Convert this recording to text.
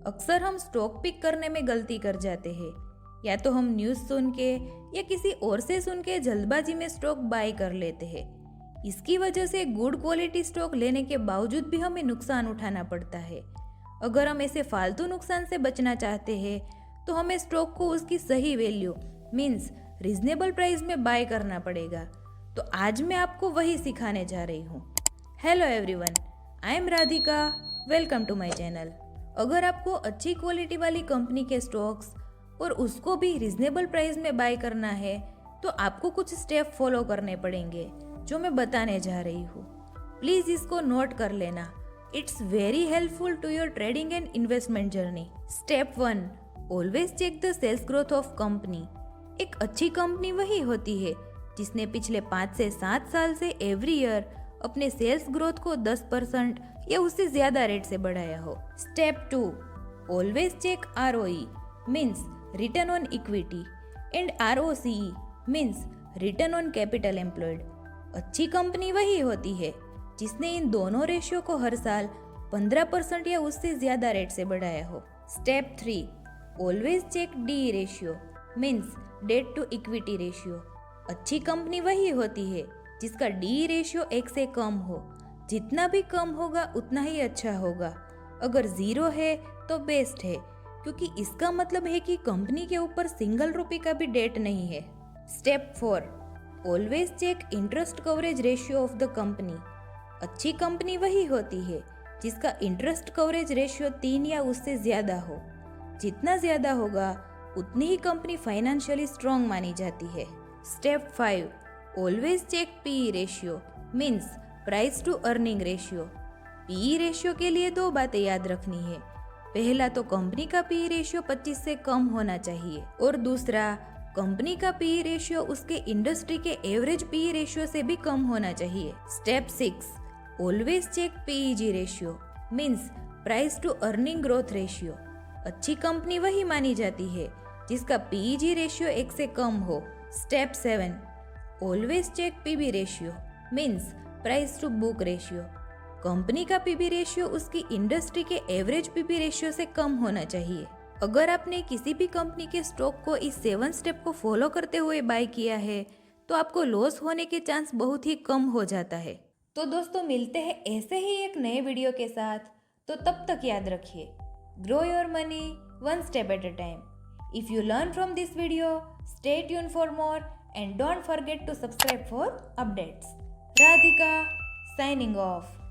अक्सर हम stock pick करने में गलती कर जाते हैं। या तो हम न्यूज़ सुन के या किसी और से सुन के जल्दबाजी में स्टॉक बाय कर लेते हैं। इसकी वजह से गुड क्वालिटी स्टॉक लेने के बावजूद भी हमें नुकसान उठाना पड़ता है। अगर हम ऐसे फालतू नुकसान से बचना चाहते हैं तो हमें स्टॉक को उसकी सही वैल्यू मीन्स रीजनेबल प्राइस में बाय करना पड़ेगा। तो आज मैं आपको वही सिखाने जा रही हूँ। Hello everyone, I am Radhika, welcome to my channel. अगर आपको अच्छी क्वालिटी वाली कंपनी के स्टॉक्स और उसको भी रीजनेबल प्राइस में बाय करना है तो आपको कुछ स्टेप फॉलो करने पड़ेंगे जो मैं बताने जा रही हूँ। प्लीज इसको नोट कर लेना, it's very helpful to your trading and investment journey. Step 1, always check the sales growth of company. एक अच्छी कंपनी वही होती है जिसने पिछले 5 से 7 साल से एवरी ईयर अपने सेल्स ग्रोथ को 10% या उससे ज्यादा रेट से बढ़ाया हो। Step 2, always check ROE means return on equity and ROCE means return on capital employed. अच्छी कंपनी वही होती है जिसने इन दोनों रेशियो को हर साल 15% या उससे ज्यादा रेट से बढ़ाया हो। Step 3, always check DE ratio means debt to equity ratio. अच्छी कंपनी वही होती है जिसका DE रेशियो 1 से कम हो। जितना भी कम होगा उतना ही अच्छा होगा। अगर 0 है तो बेस्ट है, क्योंकि इसका मतलब है कि कंपनी के ऊपर सिंगल रुपये का भी डेट नहीं है। Step 4, always check interest coverage ratio of the company. अच्छी कंपनी वही होती है जिसका इंटरेस्ट कवरेज रेशियो 3 या उससे ज्यादा हो। जितना ज्यादा होगा उतनी ही कंपनी फाइनेंशियली स्ट्रॉन्ग मानी जाती है। Step 5, always check PE ratio means price to earning ratio. PE ratio के लिए 2 बातें याद रखनी है। पहला तो कंपनी का PE रेशियो 25 से कम होना चाहिए और दूसरा कंपनी का PE रेशियो उसके इंडस्ट्री के एवरेज PE रेशियो से भी कम होना चाहिए। Step 6, always check PEG ratio means price to earning growth ratio. अच्छी कंपनी वही मानी जाती है जिसका PEG रेशियो 1 से कम हो। Step 7, always check PB ratio means price to book ratio. Company का PB रेशियो उसकी इंडस्ट्री के एवरेज PB रेशियो से कम होना चाहिए। अगर आपने किसी भी कंपनी के स्टॉक को इस 7 स्टेप को फॉलो करते हुए बाय किया है तो आपको लॉस होने के चांस बहुत ही कम हो जाता है। तो दोस्तों, मिलते हैं ऐसे ही एक नए वीडियो के साथ। तो तब तक याद रखिए, grow your money one step at a time. If you learn from this video, stay tuned for more and don't forget to subscribe for updates. Radhika signing off.